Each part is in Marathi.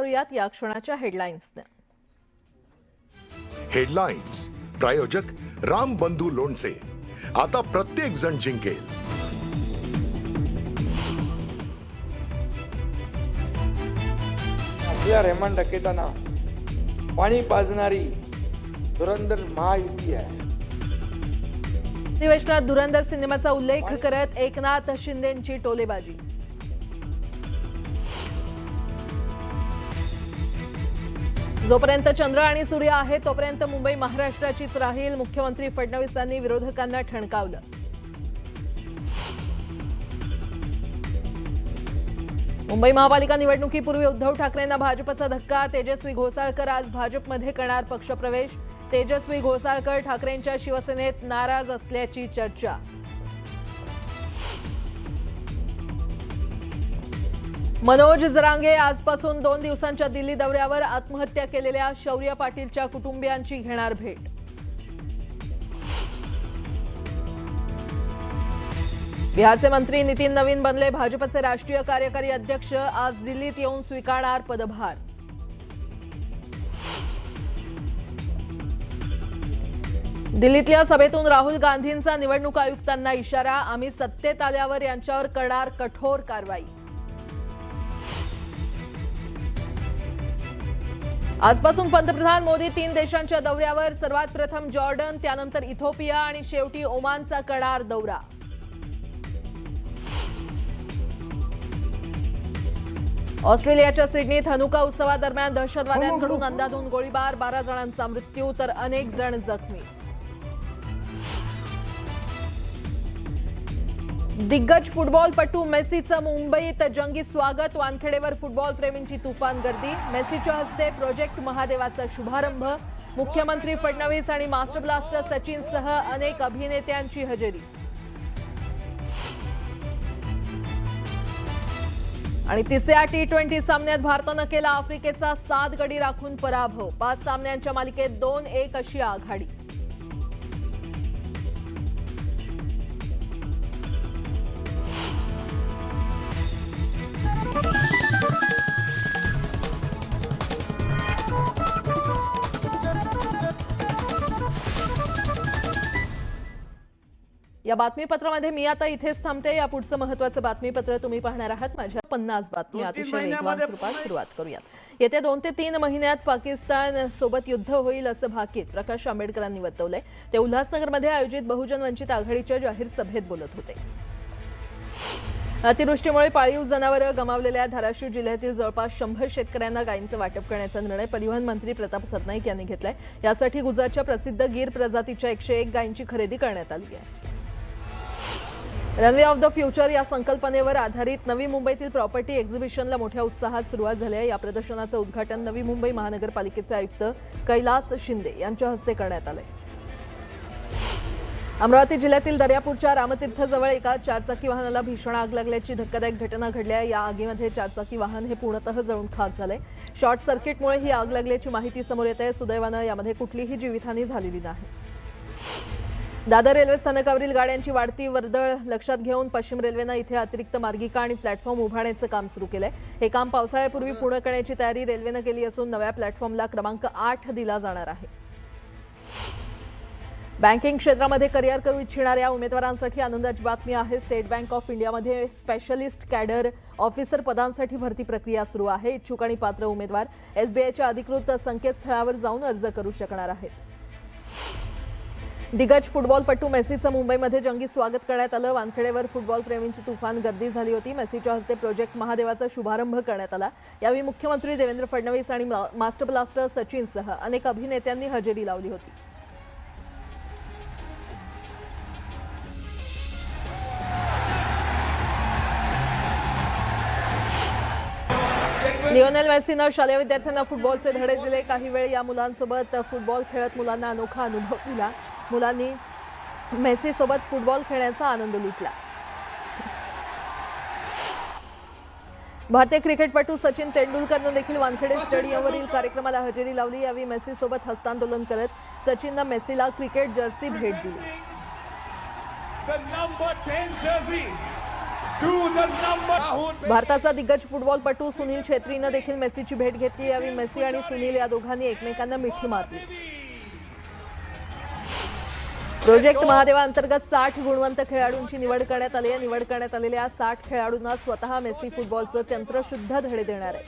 करूयात या क्षणाच्या हेडलाईन्सने। हेडलाईन्स प्रायोजक राम बंधू लोणचे, आता प्रत्येक जण जिंकेल। असल्या रेहमान डकेतांना पाणी पाजणारी धुरंधर महायुती आहे। अधिवेशनात धुरंधर सिनेमाचा उल्लेख करत एकनाथ शिंदेंची टोलेबाजी। जोपर्यंत चंद्र आणि सूर्य आहे तोपर्यंत मुंबई महाराष्ट्राचीच राहील, मुख्यमंत्री फडणवीसांनी विरोधकांना ठणकावलं। मुंबई महापालिका निवडणुकीपूर्वी उद्धव ठाकरेंना भाजपचा धक्का, तेजस्वी घोसाळकर आज भाजपमध्ये करणार पक्षप्रवेश। तेजस्वी घोसाळकर ठाकरेंच्या शिवसेनेत नाराज असल्याची चर्चा। मनोज जरांगे आजपासून 2 दिवसांच्या दिल्ली दौऱ्यावर, आत्महत्या केलेल्या शौर्य पाटीलच्या कुटुंबियांची घेणार भेट। बिहारचे मंत्री नितीन नवीन बनले भाजपचे राष्ट्रीय कार्यकारी अध्यक्ष, आज दिल्लीत येऊन स्वीकारणार पदभार। दिल्लीतल्या सभेतून राहुल गांधींचा निवडणूक आयुक्तांना इशारा, आम्ही सत्तेत आल्यावर यांच्यावर करणार कठोर कारवाई। आजपासून पंतप्रधान मोदी 3 देशांच्या दौऱ्यावर, सर्वात प्रथम जॉर्डन, त्यानंतर इथिओपिया आणि शेवटी ओमानचा करणार दौरा। ऑस्ट्रेलियाच्या सिडनीत हनुका उत्सवादरम्यान दहशतवाद्यांकडून अंधाधुंद गोळीबार, 12 जणांचा मृत्यू तर अनेक जण जखमी। दिग्गज फुटबॉलपटू मेसीचं मुंबईत जंगी स्वागत, वानखेडेवर फुटबॉल प्रेमींची तुफान गर्दी। मेसीच्या हस्ते प्रोजेक्ट महादेवाचा शुभारंभ, मुख्यमंत्री फडणवीस आणि मास्टर ब्लास्टर सचिनसह अनेक अभिनेत्यांची हजेरी। आणि तिसऱ्या T20 सामन्यात भारतानं केला आफ्रिकेचा 7 गडी राखून पराभव, 5 सामन्यांच्या मालिकेत 2-1 अशी आघाडी। या बातमीपत्रामध्ये मी आता इथेच थांबते। या पुढचं महत्त्वाचं बातमीपत्र तुम्ही पाहणार आहात माझ्या 50 बातम्या अतिशय वेगवान स्वरूपात सुरुवात करूयात। येत्या 2 ते 3 महिन्यात पाकिस्तान सोबत युद्ध होईल असं भाकीत प्रकाश आंबेडकरांनी वर्तवलंय। ते उल्हासनगरमध्ये आयोजित बहुजन वंचित आघाडीच्या जाहीर सभेत बोलत होते। अतिवृष्टीमुळे पाळीव जनावरं गमावलेल्या धाराशिव जिल्ह्यातील जवळपास 100 शेतकऱ्यांना गायींचं वाटप करण्याचा निर्णय परिवहन मंत्री प्रताप सरनाईक यांनी घेतलाय। यासाठी गुजरातच्या प्रसिद्ध गीर प्रजातीच्या 101 गायींची खरेदी करण्यात आली आहे। रनवे ऑफ द फ्युचर या संकल्पनेवर आधारित नवी मुंबईतील प्रॉपर्टी एक्झिबिशनला मोठ्या उत्साहात सुरुवात झाली आहे। या प्रदर्शनाचं उद्घाटन नवी मुंबई महानगरपालिकेचे आयुक्त कैलास शिंदे यांच्या हस्ते करण्यात आले। अमरावती जिल्ह्यातील दर्यापूरच्या रामतीर्थजवळ एका 4चाकी वाहनाला भीषण आग लागल्याची धक्कादायक घटना घडली आहे। या आगीमध्ये 4चाकी वाहन हे पूर्णतः जळून खाक झाले। शॉर्ट सर्किटमुळे ही आग लागल्याची माहिती समोर येत आहे। सुदैवानं यामध्ये कुठलीही जीवितहानी झालेली नाही। दादर रेल्वे स्थानकावरील गाड्यांची वाढती वर्दळ लक्षात घेऊन पश्चिम रेल्वेनं इथे अतिरिक्त मार्गिका आणि प्लॅटफॉर्म उभारण्याचं काम सुरू केलंय। हे काम पावसाळ्यापूर्वी पूर्ण करण्याची तयारी रेल्वेनं केली असून नव्या प्लॅटफॉर्मला क्रमांक 8 दिला जाणार आहे। बँकिंग क्षेत्रामध्ये करिअर करू इच्छिणाऱ्या उमेदवारांसाठी आनंदाची बातमी आहे। स्टेट बँक ऑफ इंडियामध्ये स्पेशलिस्ट कॅडर ऑफिसर पदांसाठी भरती प्रक्रिया सुरू आहे। इच्छुक आणि पात्र उमेदवार SBIच्या अधिकृत संकेतस्थळावर जाऊन अर्ज करू शकणार आहेत। दिग्गज फुटबॉलपटू मेसीचं मुंबईमध्ये जंगी स्वागत करण्यात आलं। वानखेडेवर फुटबॉल प्रेमींची तुफान गर्दी झाली होती। मेसीच्या हस्ते प्रोजेक्ट महादेवाचा शुभारंभ करण्यात आला। यावेळी मुख्यमंत्री देवेंद्र फडणवीस आणि मास्टर ब्लास्टर सचिनसह अनेक अभिनेत्यांनी हजेरी लावली होती। लिओनेल मेसीनं शालेय विद्यार्थ्यांना फुटबॉलचे धडे दिले। काही वेळ या मुलांसोबत फुटबॉल खेळत मुलांना अनोखा अनुभव दिला। मुलांनी मेसी सोबत फुटबॉल खेळण्याचा आनंद लुटला। भारतीय क्रिकेटपटू सचिन तेंडुलकरनं देखील वानखेडे स्टेडियमवरील कार्यक्रमाला हजेरी लावली। यावेळी मेसी सोबत हस्तांदोलन करत सचिननं मेसीला क्रिकेट जर्सी भेट दिली। The number 10 jersey to the number. Rahul भारताचा दिग्गज फुटबॉलपटू सुनील छेत्रीनं देखील मेसीची भेट घेतली. यावेळी मेसी आणि सुनील या दोघांनी एकमेकांना मिठी मारली. प्रोजेक्ट महादेवा अंतर्गत 60 गुणवंत खेळाडूंची निवड करण्यात आली आहे. निवड करण्यात आलेल्या 60 खेळाडूंना स्वतः मेसी फुटबॉलचं तंत्रशुद्ध धडे देणार आहे.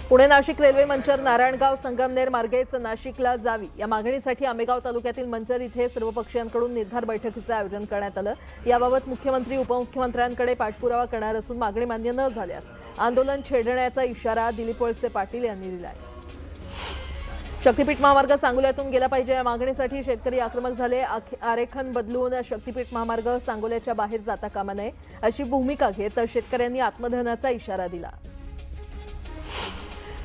पुणे नाशिक रेल्वे मंचर नारायणगाव संगमनेर मार्गेच नाशिकला जावी या मागणीसाठी आंबेगाव तालुक्यातील मंचर इथे सर्वपक्षीयांकडून निर्धार बैठकीचं आयोजन करण्यात आलं. याबाबत मुख्यमंत्री उपमुख्यमंत्र्यांकडे पाठपुरावा करणार असून मागणी मान्य न झाल्यास आंदोलन छेडण्याचा इशारा दिलीप वळसे पाटील यांनी दिलाय. शक्तीपीठ महामार्ग सांगोल्यातून गेला पाहिजे या मागणीसाठी शेतकरी आक्रमक झाले. आरेखन बदलून शक्तीपीठ महामार्ग सांगोल्याच्या बाहेर जाता कामा नये अशी भूमिका घेत शेतकऱ्यांनी आत्मदहनाचा इशारा दिला.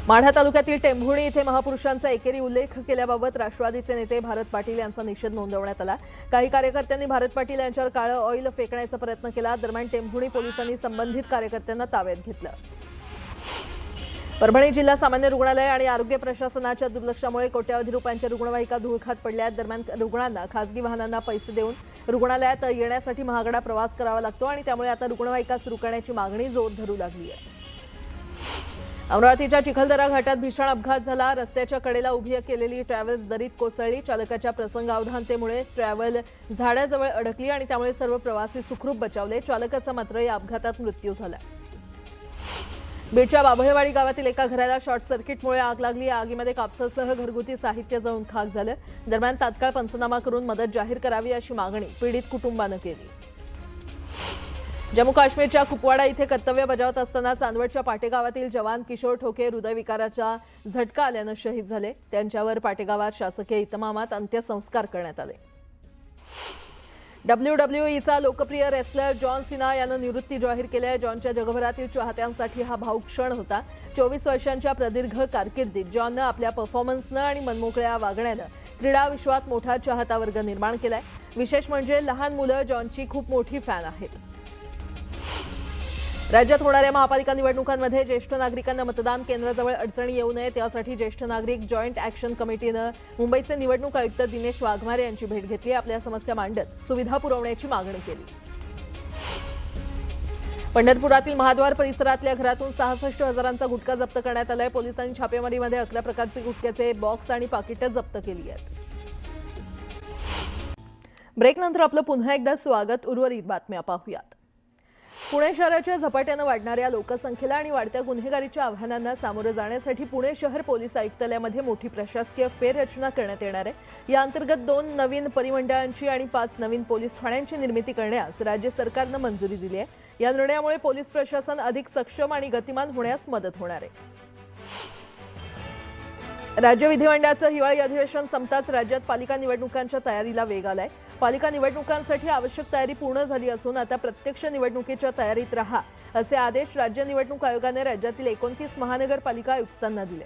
माढा तालुक्यातील टेंभुर्णी इथे महापुरुषांचा एकेरी उल्लेख केल्याबाबत राष्ट्रवादीचे नेते भारत पाटील यांचा निषेध नोंदवण्यात आला. काही कार्यकर्त्यांनी भारत पाटील यांच्यावर काळं ऑइल फेकण्याचा प्रयत्न केला. दरम्यान टेंभुर्णी पोलिसांनी संबंधित कार्यकर्त्यांना ताब्यात घेतलं. परभणी जिल्हा सामान्य रुग्णालय आणि आरोग्य प्रशासनाच्या दुर्लक्षामुळे कोट्यावधी रुपयांच्या रुग्णवाहिका धुळखात पडल्या. दरम्यान रुग्णांना खासगी वाहनांना पैसे देऊन रुग्णालयात येण्यासाठी महागडा प्रवास करावा लागतो आणि त्यामुळे आता रुग्णवाहिका सुरू करण्याची मागणी जोर धरू लागली आहे. अमरावतीच्या चिखलदरा घाटात भीषण अपघात झाला. रस्त्याच्या कडेला उभी केलेली ट्रॅव्हल्स दरीत कोसळली. चालकाच्या प्रसंगावधानतेमुळे ट्रॅव्हल झाडाजवळ अडकली आणि त्यामुळे सर्व प्रवासी सुखरूप बचावले. चालकाचा मात्र या अपघातात मृत्यू झाला. बीडच्या बाभळवाडी गावातील एका घराला शॉर्ट सर्किटमुळे आग लागली. या आगीमध्ये कापसासह घरगुती साहित्य जळून खाक झालं. दरम्यान तात्काळ पंचनामा करून मदत जाहीर करावी अशी मागणी पीडित कुटुंबानं केली. जम्मू काश्मीरच्या कुपवाडा इथे कर्तव्य बजावत असताना चांदवडच्या पाटेगावातील जवान किशोर ठोके हृदयविकाराचा झटका आल्यानं शहीद झाले. त्यांच्यावर पाटेगावात शासकीय इतमामात अंत्यसंस्कार करण्यात आले. WWEचा लोकप्रिय रेसलर जॉन सिना यानं निवृत्ती जाहीर केली आहे. जॉनच्या जगभरातील चाहत्यांसाठी हा भावुक क्षण होता. 24 वर्षांच्या प्रदीर्घ कारकिर्दीत जॉननं आपल्या परफॉर्मन्सनं आणि मनमोकळ्या वागण्यानं क्रीडा विश्वात मोठा चाहता वर्ग निर्माण केलाय. विशेष म्हणजे लहान मुलं जॉनची खूप मोठी फॅन आहेत. राज्यात होणाऱ्या महापालिका निवडणुकांमध्ये ज्येष्ठ नागरिकांना मतदान केंद्राजवळ अडचणी येऊ नये त्यासाठी ज्येष्ठ नागरिक जॉईंट ॲक्शन कमिटीनं मुंबईचे निवडणूक आयुक्त दिनेश वाघमारे यांची भेट घेतली. आपल्या समस्या मांडत सुविधा पुरवण्याची मागणी केली. पंढरपुरातील महाद्वार परिसरातल्या घरातून 66,000चा गुटखा जप्त करण्यात आलाय. पोलिसांनी छापेमारीमध्ये 11 प्रकारचे गुटख्याचे बॉक्स आणि पाकिटं जप्त केली आहेत. ब्रेकनंतर आपलं पुन्हा एकदा स्वागत. उर्वरित बातम्या पाहूयात. पुणे शहराच्या झपाट्यानं वाढणाऱ्या लोकसंख्येला आणि वाढत्या गुन्हेगारीच्या आव्हानांना सामोरं जाण्यासाठी पुणे शहर पोलीस आयुक्तालयामध्ये मोठी प्रशासकीय फेररचना करण्यात येणार आहे. या अंतर्गत 2 नवीन परिमंडळांची आणि 5 नवीन पोलीस ठाण्यांची निर्मिती करण्यास राज्य सरकारनं मंजुरी दिली आहे. या निर्णयामुळे पोलीस प्रशासन अधिक सक्षम आणि गतिमान होण्यास मदत होणार आहे. राज्य विधिमंडळाचं हिवाळी अधिवेशन संपताच राज्यात पालिका निवडणुकांच्या तयारीला वेग आलाय. पालिका निवडणुकांसाठी आवश्यक तयारी पूर्ण झाली असून आता प्रत्यक्ष निवडणुकीच्या तयारीत राहा असे आदेश राज्य निवडणूक आयोगाने राज्यातील 29 महानगरपालिका आयुक्तांना दिले.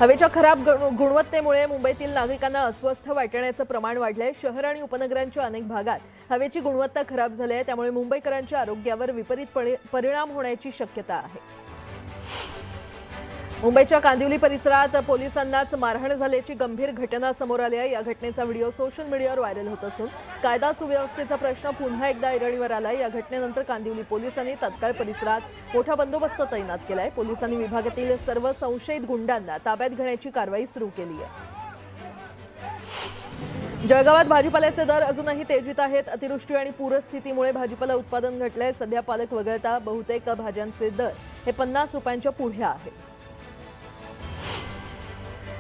हवेच्या खराब गुणवत्तेमुळे मुंबईतील नागरिकांना अस्वस्थ वाटण्याचं प्रमाण वाढलंय. शहर आणि उपनगरांच्या अनेक भागात हवेची गुणवत्ता खराब झाली आहे. त्यामुळे मुंबईकरांच्या आरोग्यावर विपरीत परिणाम होण्याची शक्यता आहे. मुंबईच्या कांदिवली परिसरात पोलिसांनाच मारहाण झाल्याची गंभीर घटना समोर आली आहे. या घटनेचा व्हिडिओ सोशल मीडियावर व्हायरल होत असून कायदा सुव्यवस्थेचा प्रश्न पुन्हा एकदा ऐरणीवर आलाय. या घटनेनंतर कांदिवली पोलिसांनी तात्काळ परिसरात मोठा बंदोबस्त तैनात केलाय. पोलिसांनी विभागातील सर्व संशयित गुंडांना ताब्यात घेण्याची कारवाई सुरू केली आहे. जळगावात भाजीपाल्याचे दर अजूनही तेजीत आहेत. अतिवृष्टी आणि पूरस्थितीमुळे भाजीपाला उत्पादन घटलंय. सध्या पालक वगळता बहुतेक भाज्यांचे दर हे 50 रुपयांच्या पुढे आहेत.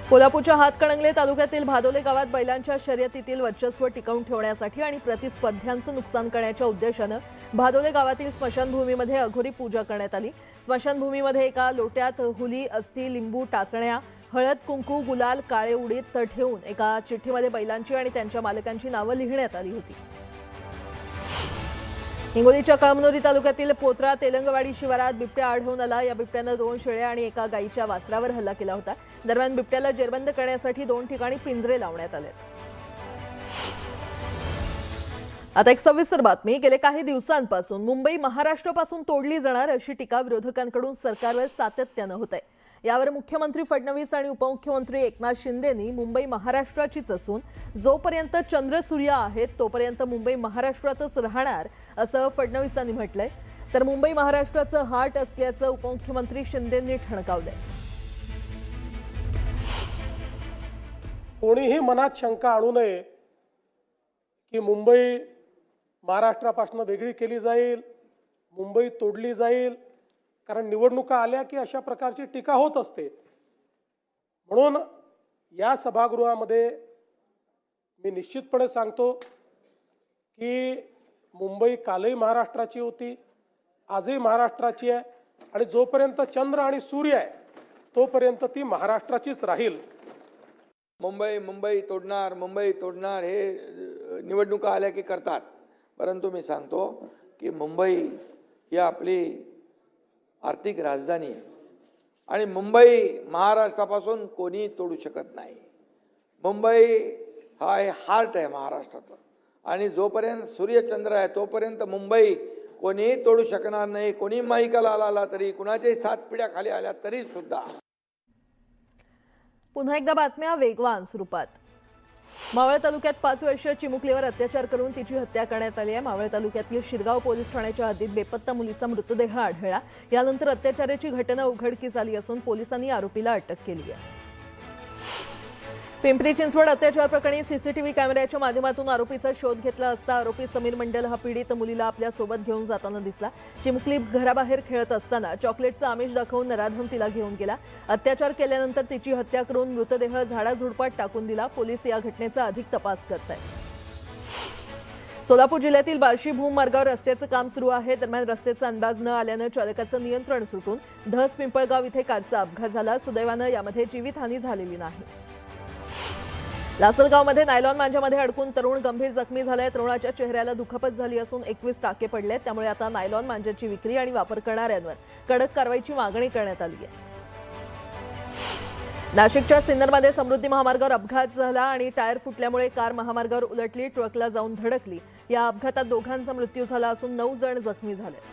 कोल्हापूरच्या हातकणंगले तालुक्यातील भादोले गावात बैलांच्या शर्यतीतील वर्चस्व टिकवून ठेवण्यासाठी आणि प्रतिस्पर्ध्यांचं नुकसान करण्याच्या उद्देशानं भादोले गावातील स्मशानभूमीमध्ये अघोरी पूजा करण्यात आली. स्मशानभूमीमध्ये एका लोट्यात हुली, अस्थी, लिंबू, टाचण्या, हळद, कुंकू, गुलाल, काळे उडीद ठेवून एका चिठ्ठीमध्ये बैलांची आणि त्यांच्या मालकांची नावं लिहिण्यात आली होती. हिंगोलीच्या कळमनुरी तालुक्यातील पोत्रा तेलंगवाडी शिवारात बिबट्या आढळून आला. या बिबट्यानं 2 शेळ्या आणि एका गायीच्या वासरावर हल्ला केला होता. दरम्यान बिबट्याला जेरबंद करण्यासाठी 2 ठिकाणी पिंजरे लावण्यात आले. आता एक सविस्तर बातमी. गेले काही दिवसांपासून मुंबई महाराष्ट्रापासून तोडली जाणार अशी टीका विरोधकांकडून सरकारवर सातत्यानं होत आहे. यावर मुख्यमंत्री फडणवीस आणि उपमुख्यमंत्री एकनाथ शिंदेंनी मुंबई महाराष्ट्राचीच असून जोपर्यंत चंद्र सूर्य आहेत तोपर्यंत मुंबई महाराष्ट्रातच राहणार असं फडणवीसांनी म्हटलंय. तर मुंबई महाराष्ट्राचं हार्ट असल्याचं उपमुख्यमंत्री शिंदेंनी ठणकावलंय. कोणीही मनात शंका आणू नये की मुंबई महाराष्ट्रापासून वेगळी केली जाईल, मुंबई तोडली जाईल. कारण निवडणुका आल्या की अशा प्रकारची टीका होत असते. म्हणून या सभागृहामध्ये मी निश्चितपणे सांगतो की मुंबई कालही महाराष्ट्राची होती, आजही महाराष्ट्राची आहे आणि जोपर्यंत चंद्र आणि सूर्य आहे तोपर्यंत ती महाराष्ट्राचीच राहील. मुंबई तोडणार हे निवडणुका आल्या की करतात. परंतु मी सांगतो की मुंबई ही आपली आर्थिक राजधानी आहे आणि मुंबई महाराष्ट्रापासून कोणी तोडू शकत नाही. मुंबई हा हार्ट आहे महाराष्ट्राचा आणि जोपर्यंत सूर्यचंद्र आहे तोपर्यंत मुंबई कोणीही तोडू शकणार नाही. कोणी माईकाला आला तरी, कुणाच्याही 7 पिढ्या खाली आल्या तरी सुद्धा. पुन्हा एकदा बातम्या वेगवान स्वरूपात. मावळ तालुक्यात 5 वर्षीय चिमुकलीवर अत्याचार करून तिची हत्या करण्यात आली आहे. मावळ तालुक्यातील शिरगाव पोलीस ठाण्याच्या हद्दीत बेपत्ता मुलीचा मृतदेह आढळला. यानंतर अत्याचाराची घटना उघडकीस आली असून पोलिसांनी आरोपीला अटक केली आहे. पिंपरी चिंचवड अत्याचार प्रकरणी सीसीटीव्ही कॅमेऱ्याच्या माध्यमातून आरोपीचा शोध घेतला असता आरोपी समीर मंडल हा पीडित मुलीला आपल्या सोबत घेऊन जाताना दिसला. चिमुकली घराबाहेर खेळत असताना चॉकलेटचं आमिष दाखवून नराधम तिला घेऊन गेला. अत्याचार केल्यानंतर तिची हत्या करून मृतदेह झाडाझुडपात टाकून दिला. पोलीस या घटनेचा अधिक तपास करत आहेत. सोलापूर जिल्ह्यातील बार्शी भूमार्गावर रस्त्याचं काम सुरू आहे. दरम्यान रस्त्याचा अंदाज न आल्यानं चालकाचं नियंत्रण सुटून धस पिंपळगाव इथे कारचा अपघात झाला. सुदैवानं यामध्ये जीवितहानी झालेली नाही. लासलगावमध्ये नायलॉन मांजामध्ये अडकून तरुण गंभीर जखमी झालाय. तरुणाच्या चेहऱ्याला दुखापत झाली असून 21 टाके पडलेत. त्यामुळे आता नायलॉन मांजाची विक्री आणि वापर करणाऱ्यांवर कडक कारवाईची मागणी करण्यात आली आहे. नाशिकच्या सिन्नरमध्ये समृद्धी महामार्गावर अपघात झाला आणि टायर फुटल्यामुळे कार महामार्गावर उलटली, ट्रकला जाऊन धडकली. या अपघातात दोघांचा मृत्यू झाला असून 9 जण जखमी झाले.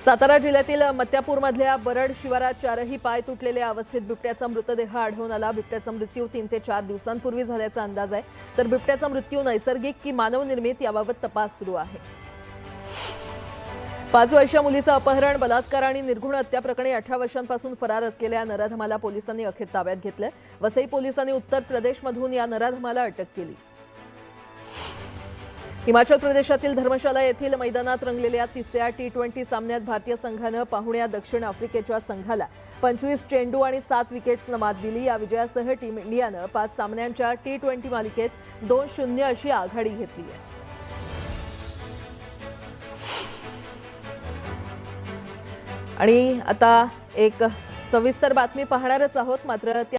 सातारा जिल्ह्यातील मत्यापूरमधल्या बरड शिवारात 4ही पाय तुटलेल्या अवस्थेत बिबट्याचा मृतदेह आढळून आला. बिबट्याचा मृत्यू 3 ते 4 दिवसांपूर्वी झाल्याचा अंदाज आहे. तर बिबट्याचा मृत्यू नैसर्गिक की मानवनिर्मित याबाबत तपास सुरू आहे. 5 वर्षीय मुलीचं अपहरण, बलात्कार आणि निर्घृण हत्या प्रकरणी 18 वर्षांपासून फरार असलेल्या नराधमाला पोलिसांनी अखेर ताब्यात घेतलं. वसई पोलिसांनी उत्तर प्रदेशमधून या नराधमाला अटक केली. हिमाचल प्रदेशातील धर्मशाला येथील मैदानात रंगलेल्या 3ऱ्या T20 सामन्यात भारतीय संघानं पाहुण्या दक्षिण आफ्रिकेच्या संघाला 25 चेंडू आणि 7 विकेट्सनं मात दिली. या विजयासह टीम इंडियानं 5 सामन्यांच्या T20 मालिकेत 2-0 अशी आघाडी घेतली आहे. आणि आता एक सविस्तर बातमी पाहणारच आहोत, मात्र